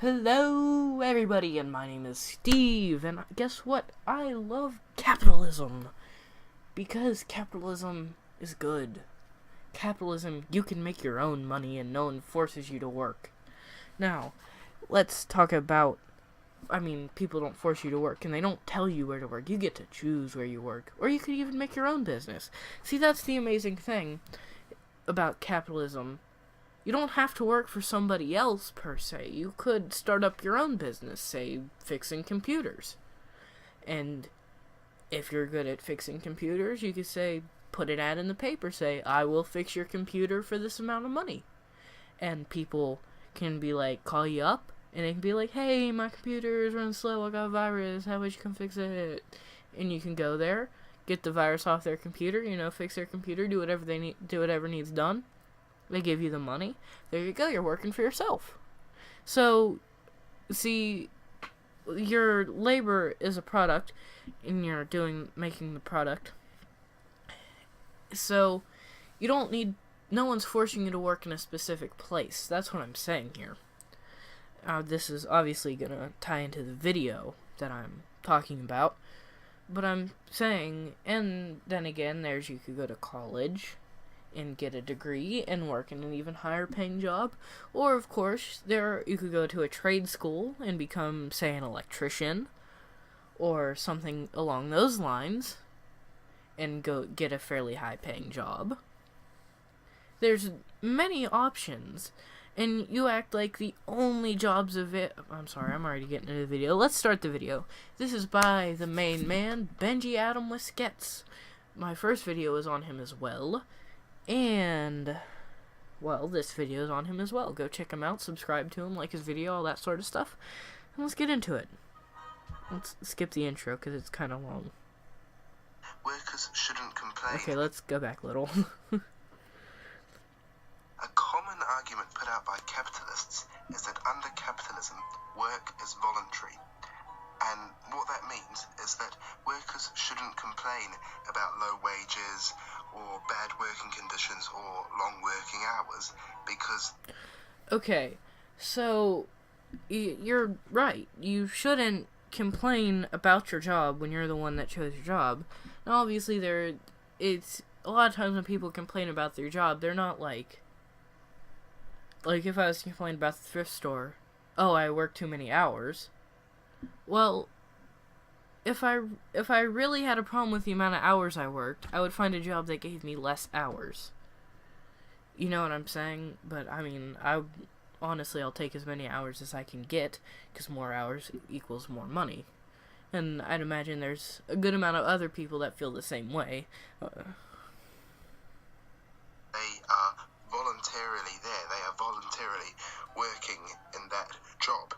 Hello, everybody, and my name is Steve, and guess what? I love capitalism, because capitalism is good. Capitalism, you can make your own money, and no one forces you to work. Now, let's talk about, people don't force you to work, and they don't tell you where to work. You get to choose where you work, or you could even make your own business. See, that's the amazing thing about capitalism. You don't have to work for somebody else, per se. You could start up your own business, say, fixing computers. And if you're good at fixing computers, you could say, put an ad in the paper, say, I will fix your computer for this amount of money. And people can be like, call you up, and they can be like, hey, my computer is running slow, I got a virus, how about you come fix it? And you can go there, get the virus off their computer, fix their computer, do whatever needs done. They give you the money. There you go. You're working for yourself. So, see, your labor is a product, and you're making the product. So, you don't need. No one's forcing you to work in a specific place. That's what I'm saying here. This is obviously gonna tie into the video that I'm talking about, but I'm saying, and then again, you could go to college and get a degree and work in an even higher paying job. Or, of course, you could go to a trade school and become, say, an electrician or something along those lines and go get a fairly high paying job. There's many options, and you act like the only jobs I'm sorry, I'm already getting into the video. Let's start the video. This is by the main man, Benji Adam with Skets. My first video is on him as well. And, well, this video is on him as well. Go check him out, subscribe to him, like his video, all that sort of stuff. And let's get into it. Let's skip the intro, because it's kind of long. Workers shouldn't complain. Okay, let's go back a little. A common argument put out by capitalists is that under capitalism, work is voluntary. And what that means is that workers shouldn't complain about low wages or bad working conditions or long working hours because... Okay, so you're right. You shouldn't complain about your job when you're the one that chose your job. And obviously it's a lot of times when people complain about their job, they're not like if I was complaining about the thrift store, oh, I work too many hours. Well, if I really had a problem with the amount of hours I worked, I would find a job that gave me less hours. You know what I'm saying? But, honestly, I'll take as many hours as I can get, because more hours equals more money. And I'd imagine there's a good amount of other people that feel the same way. They are voluntarily there. They are voluntarily working in that job.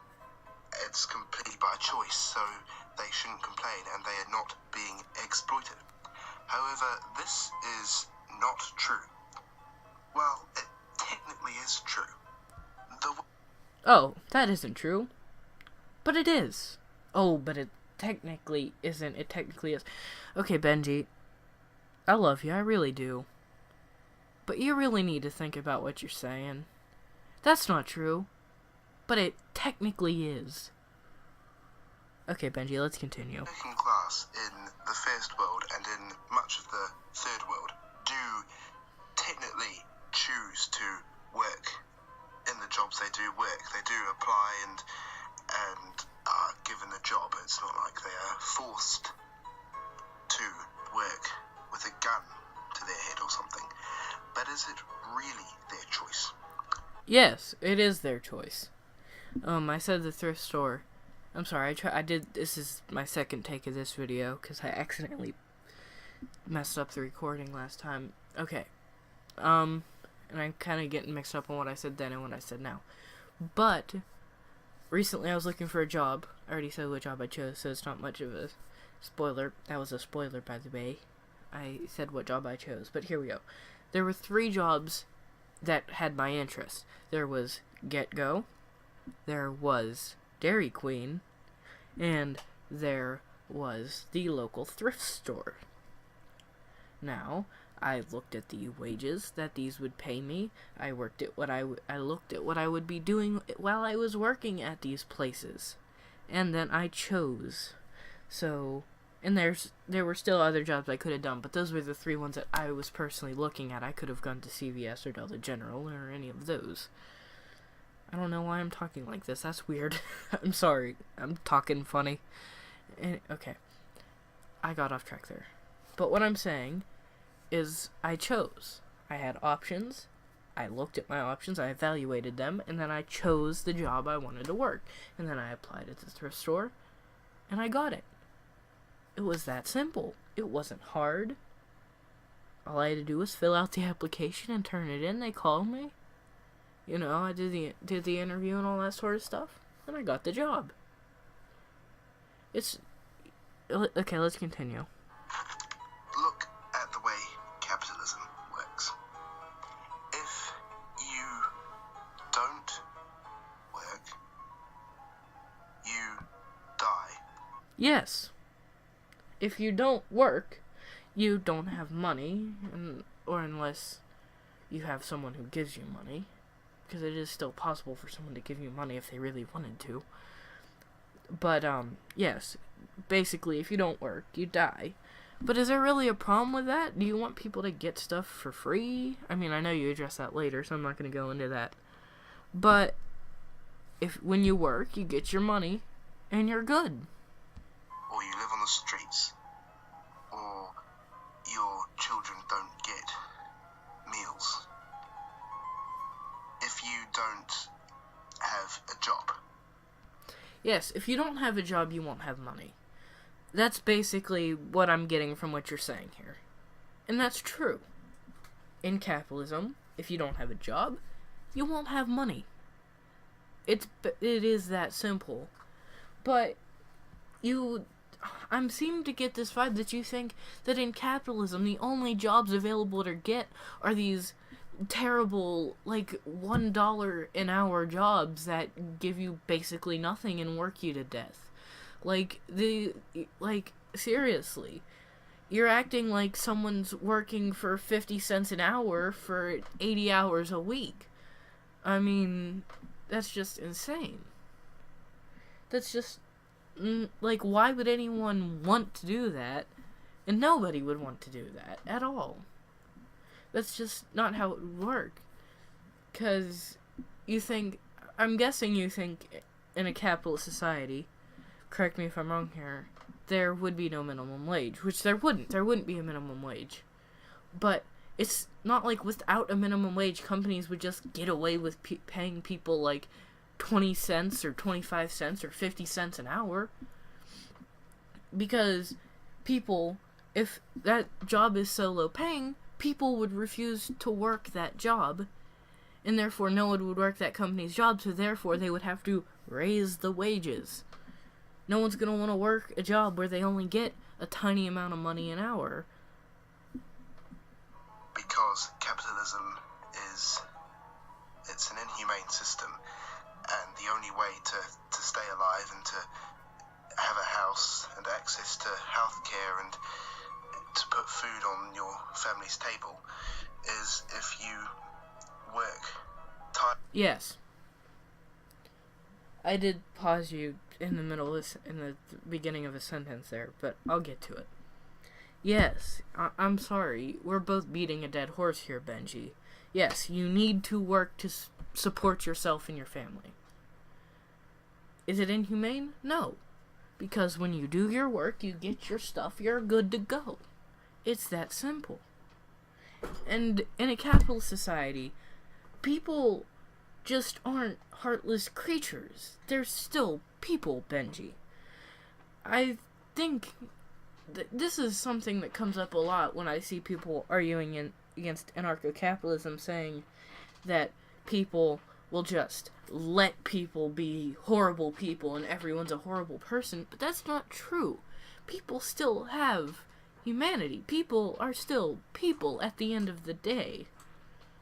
It's completely by choice, so they shouldn't complain, and they are not being exploited. However, this is not true. Well, it technically is true. Oh, that isn't true. But it is. Oh, but it technically isn't. It technically is. Okay, Benji, I love you, I really do. But you really need to think about what you're saying. That's not true. But it technically is. Okay, Benji, let's continue. Working class in the first world and in much of the third world do technically choose to work in the jobs they do work. They do apply and are given a job. It's not like they are forced to work with a gun to their head or something. But is it really their choice? Yes, it is their choice. I said the thrift store. I'm sorry, this is my second take of this video, because I accidentally messed up the recording last time. Okay. And I'm kind of getting mixed up on what I said then and what I said now. But, recently I was looking for a job. I already said what job I chose, so it's not much of a spoiler. That was a spoiler, by the way. I said what job I chose, but here we go. There were 3 jobs that had my interest. There was Get Go, there was Dairy Queen, and there was the local thrift store. Now, I looked at the wages that these would pay me. I looked at what I would be doing while I was working at these places, and then I chose. So, and there were still other jobs I could have done, but those were the 3 ones that I was personally looking at. I could have gone to CVS or Delta General or any of those. I don't know why I'm talking like this. That's weird. I'm sorry. I'm talking funny. Okay. I got off track there. But what I'm saying is I chose. I had options. I looked at my options. I evaluated them. And then I chose the job I wanted to work. And then I applied at the thrift store. And I got it. It was that simple. It wasn't hard. All I had to do was fill out the application and turn it in. They called me. You know, I did the interview and all that sort of stuff. And I got the job. Okay, let's continue. Look at the way capitalism works. If you don't work, you die. Yes. If you don't work, you don't have money, or unless you have someone who gives you money, because it is still possible for someone to give you money if they really wanted to. But, yes, basically, if you don't work, you die. But is there really a problem with that? Do you want people to get stuff for free? I mean, I know you address that later, so I'm not going to go into that. But, when you work, you get your money, and you're good. Or you live on the streets, or your children don't get meals. If you don't have a job. Yes, if you don't have a job, you won't have money. That's basically what I'm getting from what you're saying here. And that's true. In capitalism, if you don't have a job, you won't have money. It is that simple. But I'm seeming to get this vibe that you think that in capitalism, the only jobs available to get are these terrible, like, $1 an hour jobs that give you basically nothing and work you to death. Seriously. You're acting like someone's working for 50 cents an hour for 80 hours a week. I mean, that's just insane. That's just, why would anyone want to do that? And nobody would want to do that at all. That's just not how it would work. 'Cause I'm guessing you think in a capitalist society, correct me if I'm wrong here, there would be no minimum wage, which there wouldn't. There wouldn't be a minimum wage. But it's not like without a minimum wage, companies would just get away with paying people like 20 cents or 25 cents or 50 cents an hour. Because people, if that job is so low paying, people would refuse to work that job, and therefore no one would work that company's job, so therefore they would have to raise the wages. No one's going to want to work a job where they only get a tiny amount of money an hour. Because capitalism it's an inhumane system, and the only way to stay alive and to have a house and access to healthcare and to put food on your family's table is if you work time. Yes. I did pause you in the beginning of a sentence there, but I'll get to it. Yes, I'm sorry. We're both beating a dead horse here, Benji. Yes, you need to work to support yourself and your family. Is it inhumane? No. Because when you do your work, you get your stuff, you're good to go. It's that simple. And in a capitalist society, people just aren't heartless creatures. They're still people, Benji. I think this is something that comes up a lot when I see people arguing against anarcho-capitalism, saying that people will just let people be horrible people and everyone's a horrible person, but that's not true. People still have humanity. People are still people at the end of the day.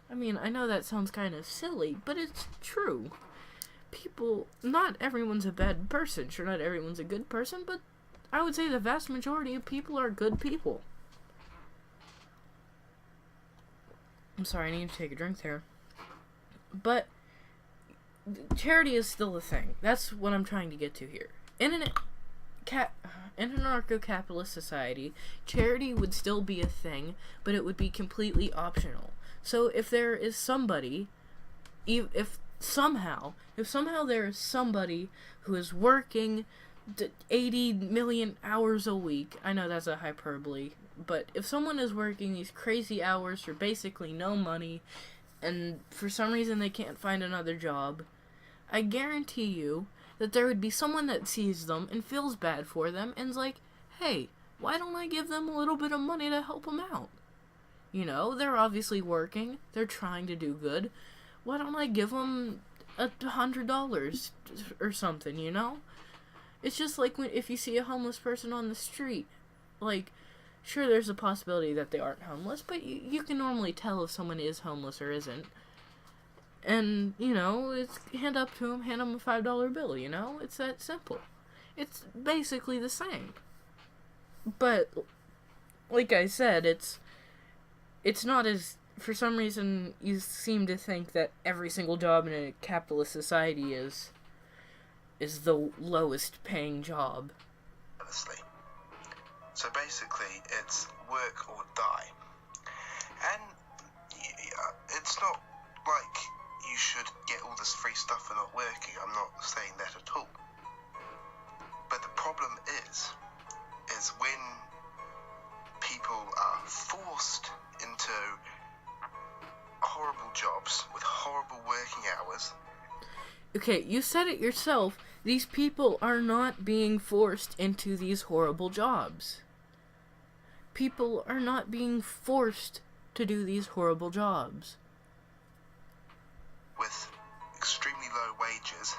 I mean, I know that sounds kind of silly, but it's true. Not everyone's a bad person. Sure, not everyone's a good person, but I would say the vast majority of people are good people. I'm sorry, I need to take a drink there. But charity is still a thing. That's what I'm trying to get to here. In an anarcho-capitalist society, charity would still be a thing, but it would be completely optional. So if there is somebody, if somehow there is somebody who is working 80 million hours a week, I know that's a hyperbole, but if someone is working these crazy hours for basically no money, and for some reason they can't find another job, I guarantee you that there would be someone that sees them and feels bad for them and's like, hey, why don't I give them a little bit of money to help them out? You know, they're obviously working, they're trying to do good. Why don't I give them $100 or something, you know? It's just like if you see a homeless person on the street, like, sure, there's a possibility that they aren't homeless, but you can normally tell if someone is homeless or isn't. And, you know, it's hand up to them, hand them a $5 bill, you know? It's that simple. It's basically the same. But, like I said, it's not as, for some reason, you seem to think that every single job in a capitalist society is the lowest paying job. Honestly. So basically, it's work or die. And it's not like you should get all this free stuff for not working. I'm not saying that at all. But the problem is when people are forced into horrible jobs with horrible working hours. Okay, you said it yourself. These people are not being forced into these horrible jobs. People are not being forced to do these horrible jobs. With extremely low wages,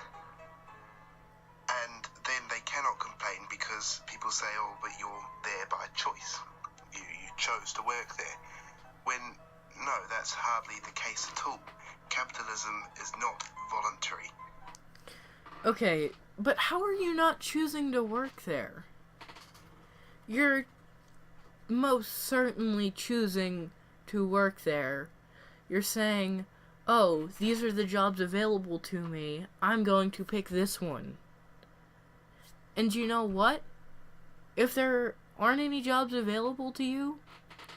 and then they cannot complain because people say, oh, but you're there by choice. You chose to work there. When, no, that's hardly the case at all. Capitalism is not voluntary. Okay, but how are you not choosing to work there? You're most certainly choosing to work there. You're saying, oh, these are the jobs available to me, I'm going to pick this one. And you know what? If there aren't any jobs available to you,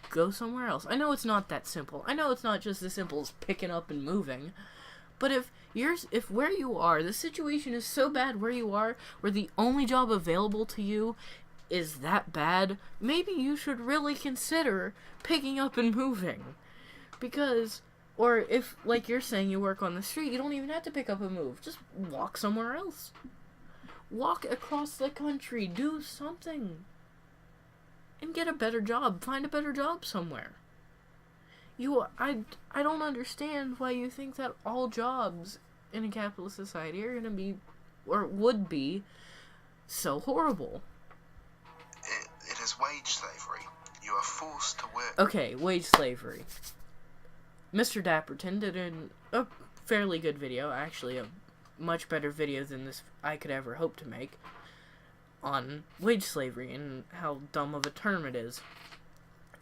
go somewhere else. I know it's not that simple. I know it's not just as simple as picking up and moving. But if where you are, the situation is so bad where you are, where the only job available to you is that bad, maybe you should really consider picking up and moving. Because, or if, like you're saying, you work on the street, you don't even have to pick up and move. Just walk somewhere else. Walk across the country. Do something. And get a better job. Find a better job somewhere. I don't understand why you think that all jobs in a capitalist society are going to be, or would be, so horrible. It is wage slavery. You are forced to work. Okay, wage slavery. Mr. Dapperton did a fairly good video, actually a much better video than this I could ever hope to make, on wage slavery and how dumb of a term it is.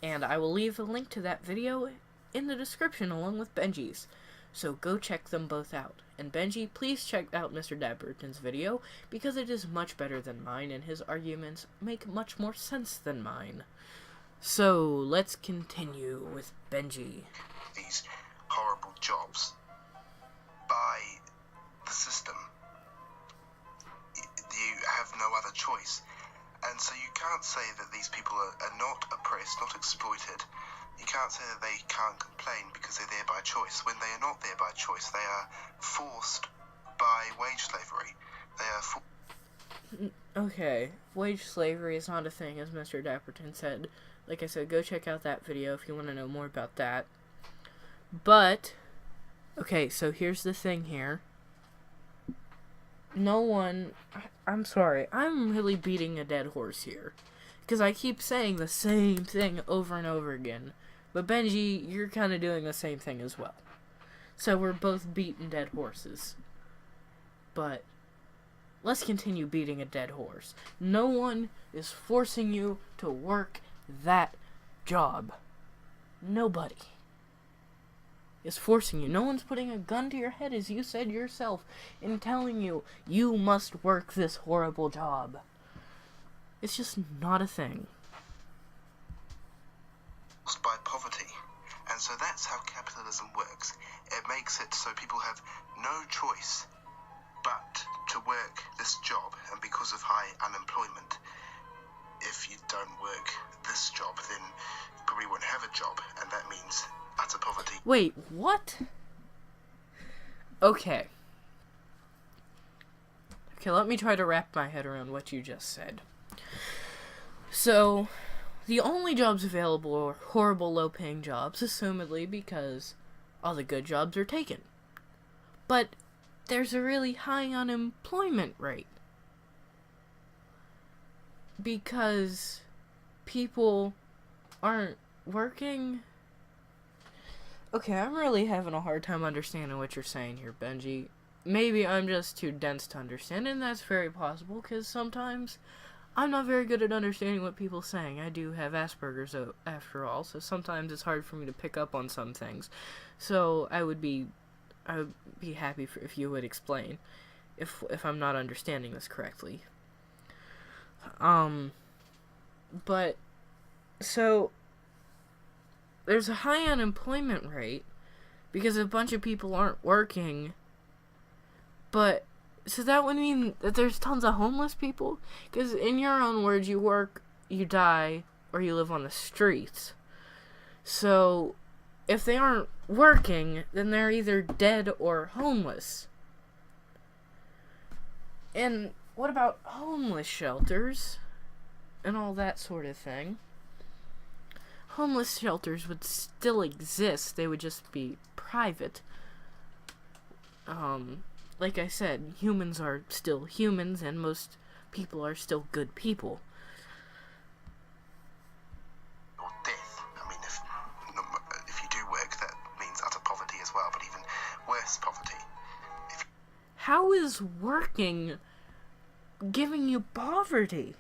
And I will leave a link to that video in the description along with Benji's. So go check them both out. And Benji, please check out Mr. Dapperton's video, because it is much better than mine, and his arguments make much more sense than mine. So, let's continue with Benji. These horrible jobs by the system. You have no other choice. And so you can't say that these people are not oppressed, not exploited. You can't say that they can't complain because they're there by choice. When they are not there by choice, they are forced by wage slavery. They are Okay, wage slavery is not a thing, as Mr. Dapperton said. Like I said, go check out that video if you want to know more about that. But, okay, so here's the thing here. No one, I'm sorry, I'm really beating a dead horse here. Because I keep saying the same thing over and over again. But Benji, you're kind of doing the same thing as well. So we're both beating dead horses. But let's continue beating a dead horse. No one is forcing you to work that job. Nobody. is forcing you. No one's putting a gun to your head, as you said yourself, and telling you, you must work this horrible job. It's just not a thing. By poverty. And so that's how capitalism works. It makes it so people have no choice but to work this job, and because of high unemployment, if you don't work this job, then you probably won't have a job, and that means utter poverty. Wait, what? Okay, let me try to wrap my head around what you just said. So, the only jobs available are horrible low-paying jobs, assumedly because all the good jobs are taken. But there's a really high unemployment rate. Because people aren't working. Okay, I'm really having a hard time understanding what you're saying here, Benji. Maybe I'm just too dense to understand, and that's very possible, because sometimes I'm not very good at understanding what people are saying. I do have Asperger's, after all, so sometimes it's hard for me to pick up on some things. So I would be happy if you would explain if I'm not understanding this correctly. But so there's a high unemployment rate because a bunch of people aren't working. But so that would mean that there's tons of homeless people? Because in your own words, you work, you die, or you live on the streets. So if they aren't working, then they're either dead or homeless. And what about homeless shelters and all that sort of thing? Homeless shelters would still exist. They would just be private. Like I said, humans are still humans, and most people are still good people. Or death. I mean, if you do work, that means utter poverty as well, but even worse poverty. How is working giving you poverty?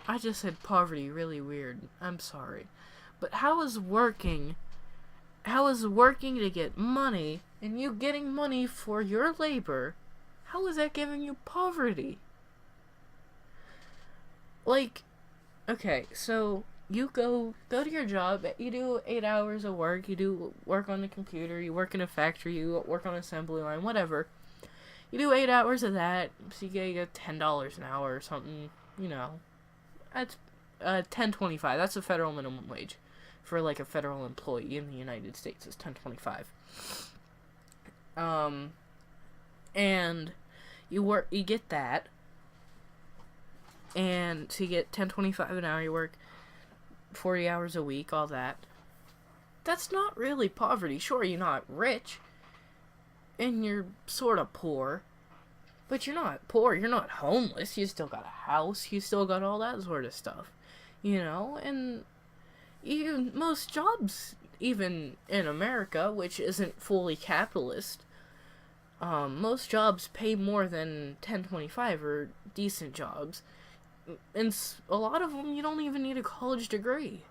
I just said poverty really weird. I'm sorry. But how is working to get money, and you getting money for your labor, how is that giving you poverty? Like, okay, so you go to your job, you do 8 hours of work, you do work on the computer, you work in a factory, you work on an assembly line, whatever. You do 8 hours of that, so you get $10 an hour or something, you know. That's $10.25. That's the federal minimum wage for like a federal employee in the United States is $10.25. And you get that, and so you get $10.25 an hour. You work 40 hours a week, all that. That's not really poverty. Sure, you're not rich, and you're sort of poor. But you're not poor, you're not homeless, you still got a house, you still got all that sort of stuff, you know, and most jobs, even in America, which isn't fully capitalist, most jobs pay more than $10.25 or decent jobs, and a lot of them you don't even need a college degree.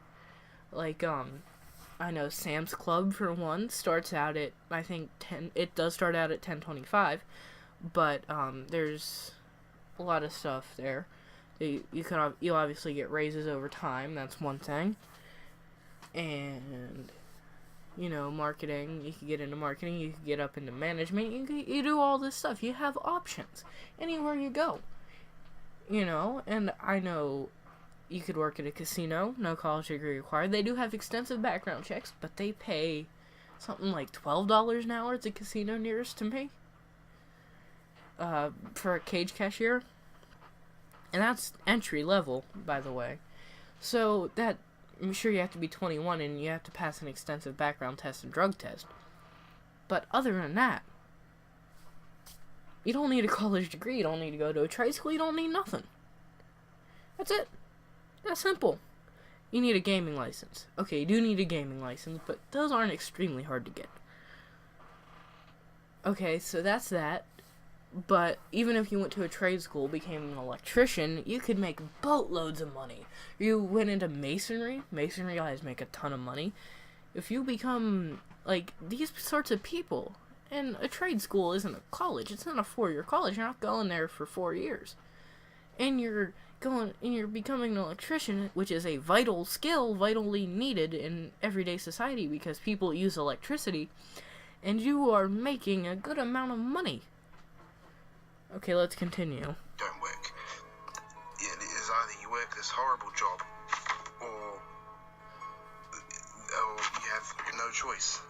Like, I know Sam's Club, for one, starts out at, I think, it does start out at $10.25, but there's a lot of stuff there. You'll obviously get raises over time. That's one thing. And you know, marketing. You can get into marketing. You can get up into management. You do all this stuff. You have options anywhere you go. You know, and I know you could work at a casino. No college degree required. They do have extensive background checks, but they pay something like $12 an hour at the casino nearest to me. For a cage cashier. And that's entry level, by the way. So that, I'm sure you have to be 21 and you have to pass an extensive background test and drug test. But other than that, you don't need a college degree, you don't need to go to a trade school, you don't need nothing. That's it. That's simple. You need a gaming license. Okay, you do need a gaming license, but those aren't extremely hard to get. Okay, so that's that. But even if you went to a trade school, became an electrician, you could make boatloads of money. You went into masonry. Masonry guys make a ton of money. If you become, like, these sorts of people, and a trade school isn't a college, it's not a 4-year college, you're not going there for 4 years. And you're becoming an electrician, which is a vital skill, vitally needed in everyday society because people use electricity, and you are making a good amount of money. Okay, let's continue. Don't work. It is either you work this horrible job, or you have no choice.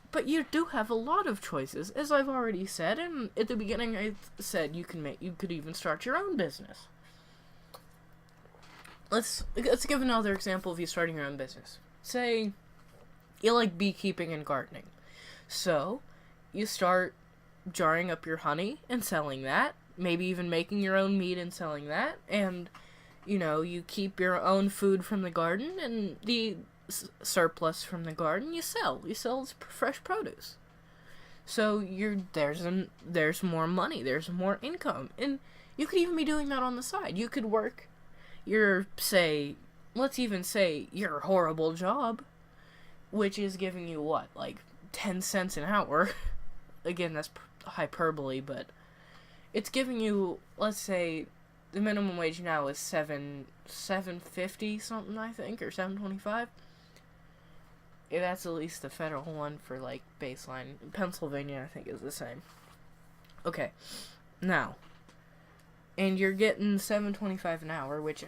But you do have a lot of choices, as I've already said, and at the beginning I said you could even start your own business. Let's give another example of you starting your own business. Say you like beekeeping and gardening. So, you start jarring up your honey and selling that, maybe even making your own meat and selling that, and, you keep your own food from the garden, and the surplus from the garden you sell as fresh produce. So there's more money, there's more income, and you could even be doing that on the side. You could work let's even say your horrible job, which is giving you what, like 10 cents an hour. Again, that's hyperbole, but it's giving you, let's say, the minimum wage now is $7.50 something, I think, or $7.25. Yeah, that's at least the federal one for, like, baseline. Pennsylvania, I think, is the same. Okay, now, and you're getting $7.25 an hour, which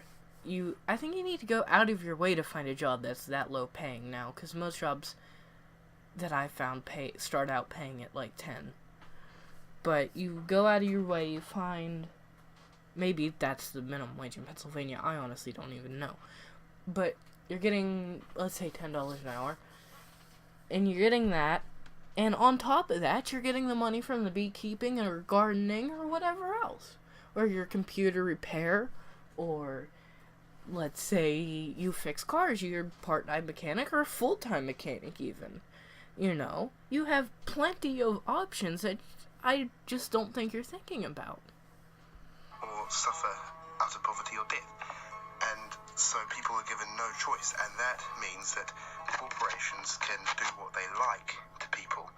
I think you need to go out of your way to find a job that's that low paying now, because most jobs that I found start out paying at, like, 10. But you go out of your way, you find, maybe that's the minimum wage in Pennsylvania, I honestly don't even know. But you're getting, let's say, $10 an hour, and you're getting that, and on top of that, you're getting the money from the beekeeping or gardening or whatever else. Or your computer repair, or let's say you fix cars, you're a part-time mechanic or a full-time mechanic even. You have plenty of options that I just don't think you're thinking about. Or suffer out of poverty or death. And so people are given no choice, and that means that corporations can do what they like to people,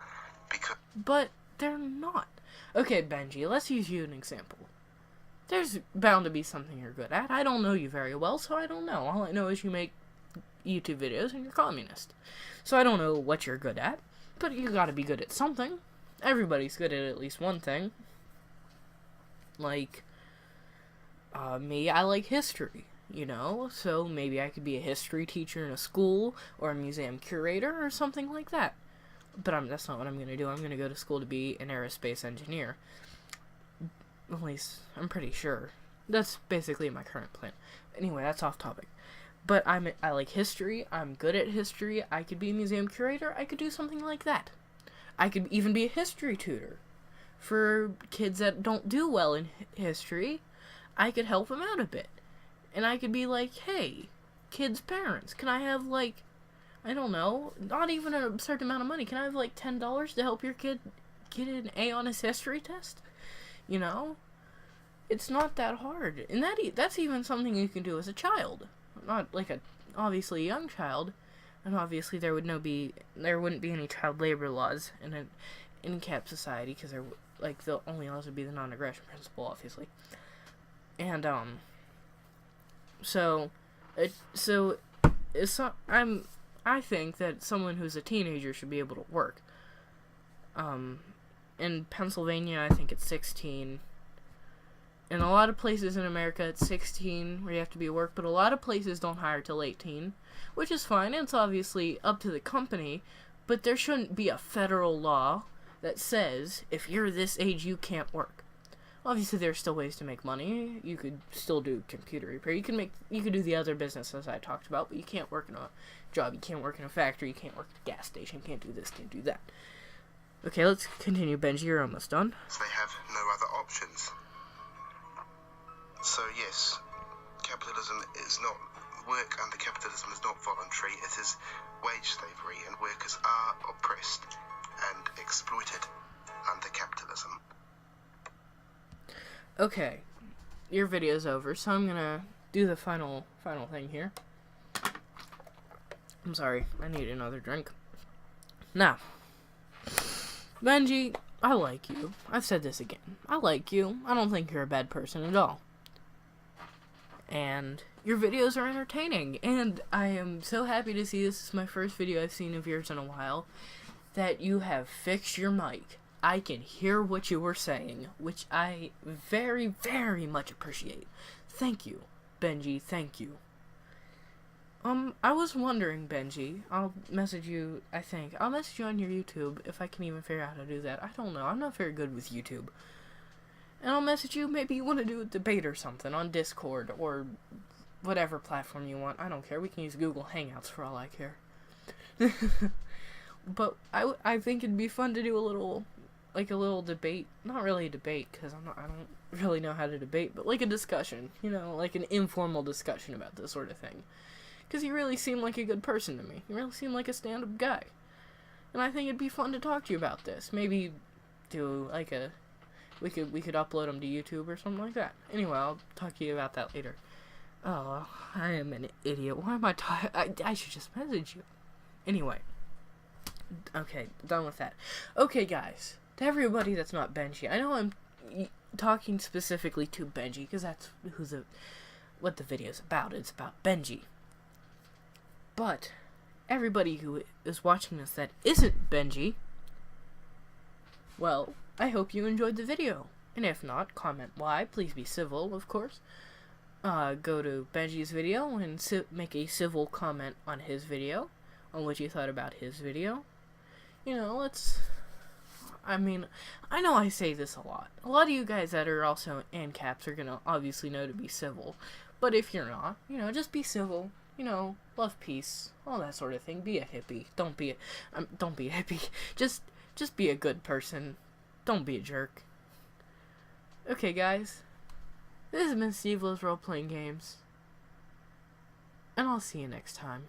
But they're not. Okay, Benji, let's use you an example. There's bound to be something you're good at. I don't know you very well, so I don't know. All I know is you make YouTube videos and you're communist. So I don't know what you're good at, but you gotta be good at something. Everybody's good at least one thing. Like, me, I like history. So maybe I could be a history teacher in a school, or a museum curator, or something like that. But that's not what I'm going to do. I'm going to go to school to be an aerospace engineer. At least, I'm pretty sure. That's basically my current plan. Anyway, that's off topic. But I like history, I'm good at history, I could be a museum curator, I could do something like that. I could even be a history tutor. For kids that don't do well in history, I could help them out a bit. And I could be like, hey, kids' parents, can I have, like, I don't know, not even a certain amount of money, can I have, like, $10 to help your kid get an A on his history test? It's not that hard. And that's even something you can do as a child. Not, like, obviously a young child, and obviously there wouldn't be any child labor laws in an in-cap society, because the only laws would be the non-aggression principle, obviously. And, I think that someone who's a teenager should be able to work. In Pennsylvania, I think it's 16. In a lot of places in America, it's 16 where you have to be at work, but a lot of places don't hire till 18, which is fine, and it's obviously up to the company, but there shouldn't be a federal law that says, if you're this age, you can't work. Obviously, there's still ways to make money. You could still do computer repair. You could do the other businesses I talked about, but you can't work in a job. You can't work in a factory. You can't work at a gas station. You can't do this, can't do that. Okay, let's continue, Benji. You're almost done. They have no other options. So yes, work under capitalism is not voluntary, it is wage slavery, and workers are oppressed and exploited under capitalism. Okay, your video's over, so I'm gonna do the final thing here. I'm sorry, I need another drink. Now, Benji, I like you. I've said this again. I like you. I don't think you're a bad person at all. And your videos are entertaining. And I am so happy to see this is my first video I've seen of yours in a while. That you have fixed your mic. I can hear what you were saying, which I very, very much appreciate. Thank you, Benji. Thank you. I was wondering, Benji, I'll message you on your YouTube if I can even figure out how to do that. I don't know, I'm not very good with YouTube. And I'll message you, maybe you want to do a debate or something on Discord, or whatever platform you want. I don't care, we can use Google Hangouts for all I care. But I think it'd be fun to do a little debate. Not really a debate, because I don't really know how to debate, but like a discussion, like an informal discussion about this sort of thing. Because you really seem like a good person to me. You really seem like a stand-up guy. And I think it'd be fun to talk to you about this. Maybe do like we could upload them to YouTube or something like that. Anyway, I'll talk to you about that later. Oh, I am an idiot. Why am I talking? I should just message you. Anyway. Okay, done with that. Okay, guys. To everybody that's not Benji, I know I'm talking specifically to Benji, because that's what the video's about. It's about Benji. But everybody who is watching this that isn't Benji, well, I hope you enjoyed the video. And if not, comment why. Please be civil, of course. Go to Benji's video and make a civil comment on his video, on what you thought about his video. I know I say this a lot. A lot of you guys that are also ANCAPs are gonna obviously know to be civil. But if you're not, just be civil. Love peace, all that sort of thing. Be a hippie. Don't be a hippie. Just be a good person. Don't be a jerk. Okay, guys. This has been Steve Loves Role Playing Games. And I'll see you next time.